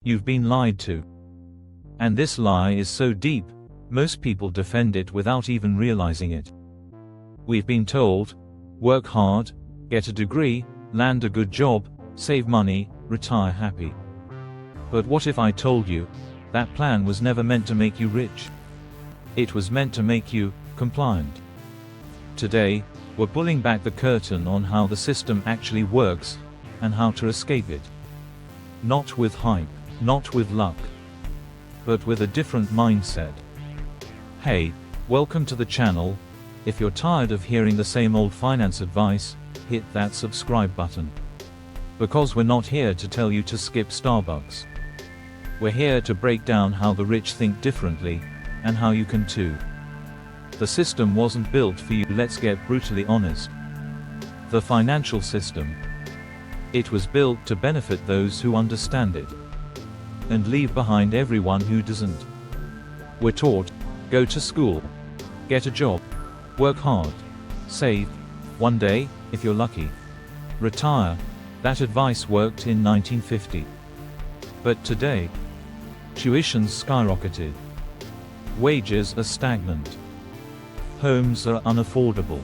You've been lied to. And this lie is so deep, most people defend it without even realizing it. We've been told, work hard, get a degree, land a good job, save money, retire happy. But what if I told you, that plan was never meant to make you rich? It was meant to make you compliant. Today, we're pulling back the curtain on how the system actually works, and how to escape it. Not with hype, not with luck, but with a different mindset. Hey, welcome to the channel. If you're tired of hearing the same old finance advice, hit that subscribe button. Because we're not here to tell you to skip Starbucks. We're here to break down how the rich think differently, and how you can too. The system wasn't built for you, let's get brutally honest. The financial system. It was built to benefit those who understand it, and leave behind everyone who doesn't. We're taught, go to school, get a job, work hard, save, one day, if you're lucky, retire. That advice worked in 1950. But today, tuition's skyrocketed. Wages are stagnant. Homes are unaffordable.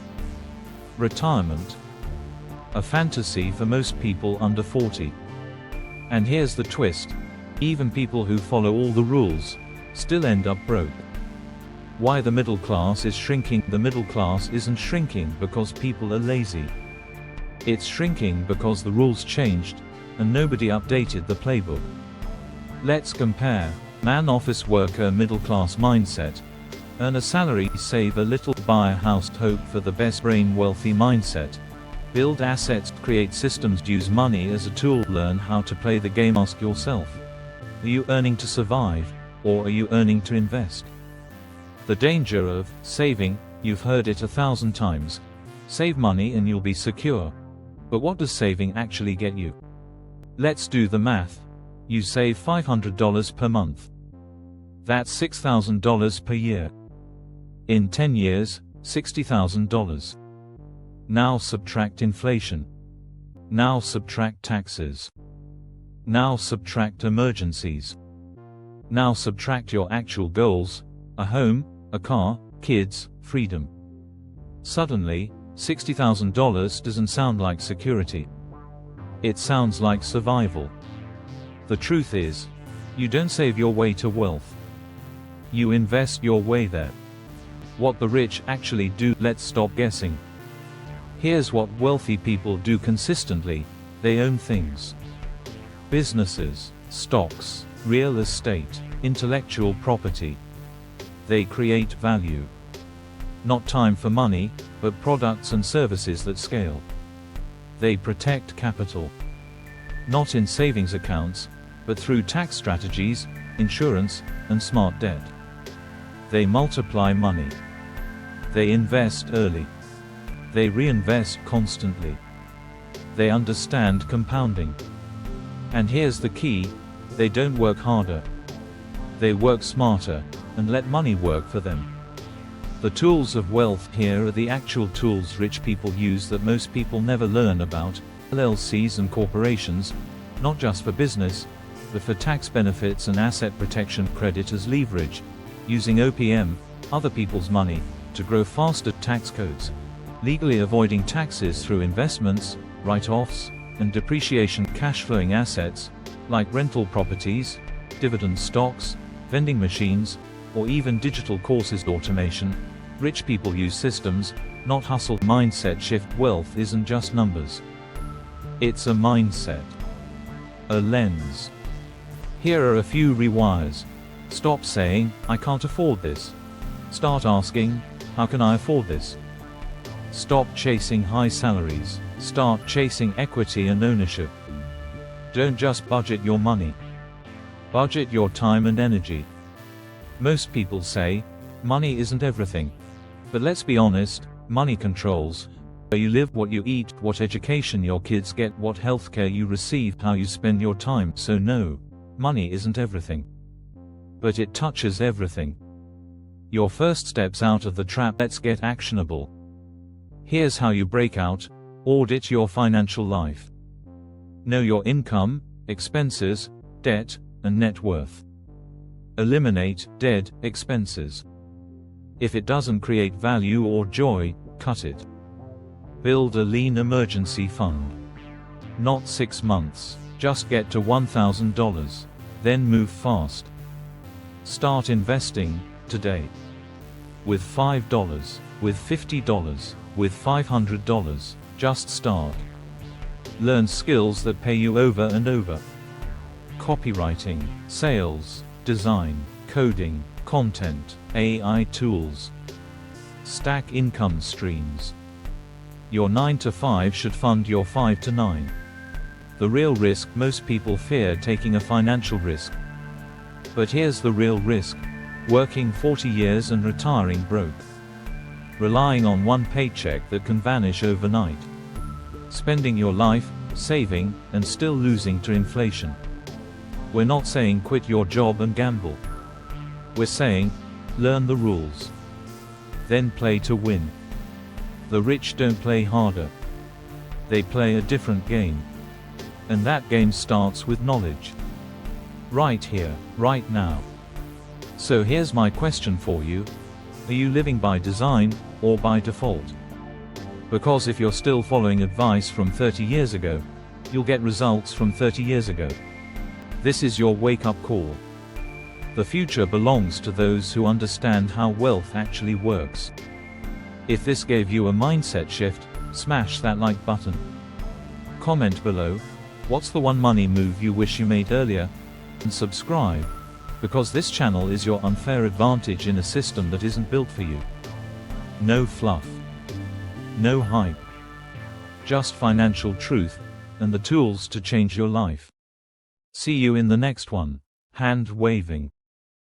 Retirement, a fantasy for most people under 40. And here's the twist, even people who follow all the rules, still end up broke. Why the middle class is shrinking? The middle class isn't shrinking because people are lazy. It's shrinking because the rules changed, and nobody updated the playbook. Let's compare. Man, office worker, middle class mindset. Earn a salary, save a little, buy a house, hope for the best, brain wealthy mindset. Build assets, create systems, use money as a tool, learn how to play the game. Ask yourself, are you earning to survive, or are you earning to invest? The danger of saving, you've heard it 1,000 times. Save money and you'll be secure. But what does saving actually get you? Let's do the math. You save $500 per month. That's $6,000 per year. In 10 years, $60,000. Now subtract inflation. Now subtract taxes. Now subtract emergencies. Now subtract your actual goals, a home, a car, kids, freedom. Suddenly, $60,000 doesn't sound like security. It sounds like survival. The truth is, you don't save your way to wealth. You invest your way there. What the rich actually do, let's stop guessing. Here's what wealthy people do consistently, they own things. Businesses, stocks, real estate, intellectual property. They create value. Not time for money, but products and services that scale. They protect capital. Not in savings accounts, but through tax strategies, insurance, and smart debt. They multiply money. They invest early. They reinvest constantly. They understand compounding. And here's the key, they don't work harder. They work smarter, and let money work for them. The tools of wealth here are the actual tools rich people use that most people never learn about. LLCs and corporations, not just for business, but for tax benefits and asset protection. Creditors leverage, using OPM, other people's money, to grow faster. Tax codes, legally avoiding taxes through investments, write-offs, and depreciation. Cash flowing assets, like rental properties, dividend stocks, vending machines, or even digital courses. Automation, rich people use systems, not hustle. Mindset shift, wealth isn't just numbers. It's a mindset. A lens. Here are a few rewires. Stop saying, I can't afford this. Start asking, how can I afford this? Stop chasing high salaries. Start chasing equity and ownership. Don't just budget your money. Budget your time and energy. Most people say, money isn't everything. But let's be honest, money controls where you live, what you eat, what education your kids get, what healthcare you receive, how you spend your time. So no, money isn't everything. But it touches everything. Your first steps out of the trap. Let's get actionable. Here's how you break out. Audit your financial life. Know your income, expenses, debt, and net worth. Eliminate dead expenses. If it doesn't create value or joy, cut it. Build a lean emergency fund. Not 6 months, just get to $1,000. Then move fast. Start investing today. With $5, with $50, with $500, just start. Learn skills that pay you over and over. Copywriting, sales, design, coding, content, AI tools. Stack income streams. Your 9 to 5 should fund your 5 to 9. The real risk: most people fear taking a financial risk. But here's the real risk: working 40 years and retiring broke. Relying on one paycheck that can vanish overnight. Spending your life saving and still losing to inflation. We're not saying quit your job and gamble. We're saying, learn the rules. Then play to win. The rich don't play harder. They play a different game. And that game starts with knowledge. Right here, right now. So here's my question for you. Are you living by design, or by default? Because if you're still following advice from 30 years ago, you'll get results from 30 years ago. This is your wake-up call. The future belongs to those who understand how wealth actually works. If this gave you a mindset shift, smash that like button. Comment below, what's the one money move you wish you made earlier? And subscribe, because this channel is your unfair advantage in a system that isn't built for you. No fluff. No hype. Just financial truth, and the tools to change your life. See you in the next one. Hand waving.